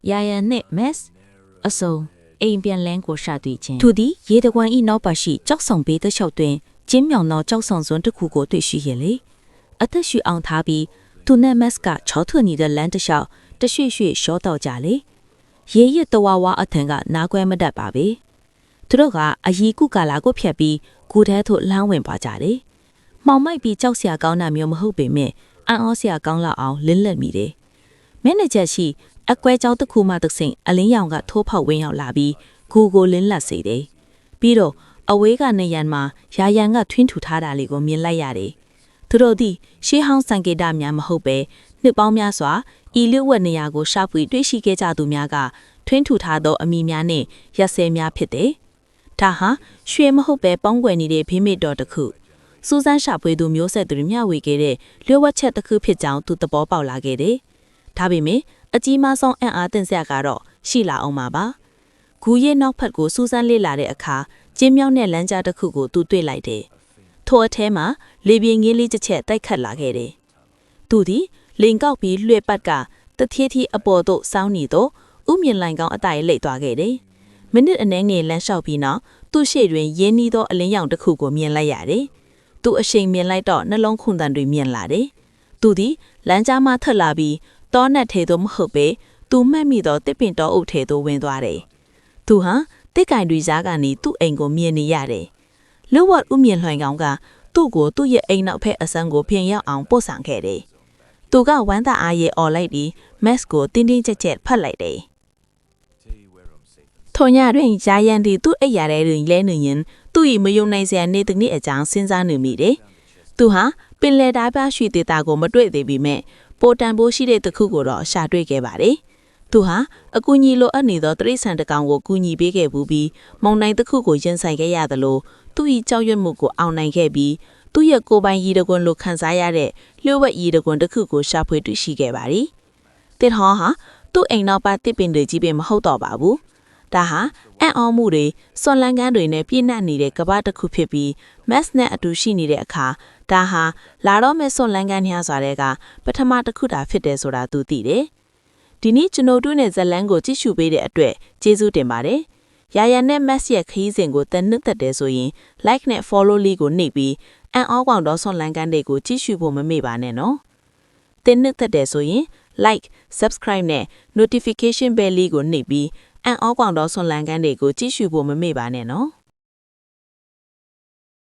ယာယန်နဲ့မက်စ်အစုံအိမ်ပြန်လန်းကိုရှာတွေ့ခြင်းသူသည်ရေတကွန်ဤနောက်ပါရှိကြောက်ဆောင်ပေးတဲ့လျှောက်တွင်ကျင်းမြောင်သောကြောက်ဆောင်စွန်းတစ်ခုကိုတွေ့ရှိရလေအသက်ရှူအောင်ထားပြီးသူနဲ့မက်စ်ကချောထွနေတဲ့လမ်းတစ်လျှောက်တရွှေ့ရွှေ့ရှောတော့ကြလေရေရတဝါဝါအထံကနားကွဲမတတ်ပါပဲသူတို့ကအရီကုကာလာကိုဖြတ်ပြီးကိုထဲသို့လမ်းဝင်ပါကြတယ်မှောင်မိုက်ပြီးကြောက်စရာကောင်းတာမျိုးမဟုတ်ပေမဲ့အံ့ဩစရာကောင်းလောက်အောင်လင်းလက်မိတယ်မင်းနဲ့ချက်ရှိအကွဲကြောင်းတစ်ခုမှတစ်ဆင့်အလင်းရောင်ကထိုးဖောက်ဝင်းရောက်လာပြီးကိုကိုလင်းလက်စေတယ်ပြီးတော့အဝေးကနေရန်မှာရာရန်ကထွင်းထူထားတာလေးကိုမြင်လိုက်ရတယ်သူတို့သည်ရှေးဟောင်းစံကေတများမဟုတ်ပဲနှစ်ပေါင်းများစွာဤလျှို့ဝှက်နေရာကိုရှာဖွေတွေ့ရှိခဲ့ကြသူများကထွင်းထူထားသောအမည်များနှင့်ရက်စဲများဖြစ်တယ်ဒါဟာရွှေမဟုတ်ပဲပေါင်းကွယ်နေတဲ့ဖေးမေတော်တစ်ခုစူးစမ်းရှာဖွေသူမျိုးဆက်သူတွေမျှဝေခဲ့တဲ့လျှို့ဝှက်ချက်တစ်ခုဖြစ်ကြောင်းသူသဘောပေါက်လာခဲ့တယ်ဒါပေမဲ့အကြီးမားဆုံးအံ့အားသင့်စရာကတော့ရှိလာအောင်ပါဂူရဲ့နောက်ဖက်ကိုစူးစမ်းလေ့လာတဲ့အခါကျင်းမြောင်းတဲ့လမ်းကြားတစ်ခုကိုသူတွေ့လိုက်တယ်ထိုအထဲမှာလေပြင်းငေးလေးတစ်ချက်တိုက်ခတ်လာခဲ့တယ်သူသည်လင်ကောက်ပြီးလွှဲပတ်ကတထီးထီးအပေါ်သို့စောင်းနေတော့ဥမြင့်လိုင်ကောင်းအတိုင်လိတ်သွားခဲ့တယ်မိနစ်အနည်းငယ်လမ်းလျှောက်ပြီးနောက်သူ့ရှေ့တွင်ရင်းနှီးသောအလင်းရောင်တစ်ခုကိုမြင်လိုက်ရတယ်သူအရှိန်မြင်လိုက်တော့နှလုံးခုန်တန်တွေမြင်လာတယ်သူသည်လမ်းကြားမှထက်လာပြီးတောနက်ထဲသို့မဟုတ်ပဲသူမှတ်မိသောတစ်ပင်တောအုပ်ထဲသို့ဝင်သွားတယ်သူဟာတစ်ကင်တွေကြားကနေသူ့အိမ်ကိုမြင်နေရတယ်လူဝတ်ဥမြင့်လွှင်ကောင်ကသူ့ကိုသူ့ရဲ့အိမ်နောက်ဖက်အစမ်းကိုပြင်ရောက်အောင်ပို့ဆောင်ခဲ့တယ်သူကဝမ်းသာအားရအော်လိုက်ပြီးမက်စ်ကိုတင်းတင်းကြပ်ကြပ်ဖတ်လိုက်တယ်ထိုညတွင်ယာယန်ဒီသူ့အိပ်ရာထဲတွင်လဲနေရင်သူ့၏မယုံနိုင်စရာနေသည့်အကြောင်းစဉ်းစားနေမိတယ်သူဟာပင်လယ်သားပြရွှေဒေတာကိုမတွေ့သေးပေမဲ့ပိုတန်ပိုးရှိတဲ့တစ်ခုကိုတော့ရှာတွေ့ခဲ့ပါတယ်သူဟာအကူအညီလိုအပ်နေသောတရိษံတကောင်ကိုကူညီပေးခဲ့ပြီးမုံနိုင်တစ်ခုကိုရင်ဆိုင်ခဲ့ရသလိုသူ့၏ကြောက်ရွံ့မှုကိုအောင်နိုင်ခဲ့ပြီးသူ့ရဲ့ကိုယ်ပိုင်ရည်တကွန်းလိုခံစားရတဲ့လျှို့ဝှက်ရည်တကွန်းတစ်ခုကိုရှာဖွေတွေ့ရှိခဲ့ပါတယ်တစ်ဟောဟာသူ့အိမ်နောက်ပါတစ်ပင်တွေကြီးပင်မဟုတ်တော့ပါဘူးဒါဟာအံ့ဩမှုတွေစွန်လန်းကန်းတွေနဲ့ပြည့်နှက်နေတဲ့ကမ္ဘာတစ်ခုဖြစ်ပြီးမက်စ်နဲ့အတူရှိနေတဲ့အခါဒါဟာလာတော့မဲ့စွန်လန်းကန်းများစွာတဲ့ကပထမတစ်ခုတာဖြစ်တယ်ဆိုတာသူသိတယ်ဒီနေ့ကျွန်တော်တို့နဲ့ဇလန်းကိုကြည့်ရှုပေးတဲ့အတွက်ကျေးဇူးတင်ပါတယ်ရာရန်နဲ့မက်စ်ရဲ့ခရီးစဉ်ကိုတန်နစ်သက်တယ်ဆိုရင် like နဲ့ follow လေးကိုနှိပ်ပြီးအံ့ဩကောင်တော့စွန်လန်းကန်းတွေကိုကြည့်ရှုဖို့မမေ့ပါနဲ့နော်တင်နစ်သက်တယ်ဆိုရင် like subscribe နဲ့ notification bell လေးကိုနှိပ်ပြီးအံ့ဩကောင်တော့စွန်လန်းကန်းတွေကိုကြည့်ရှုဖို့မမေ့ပါနဲ့နော်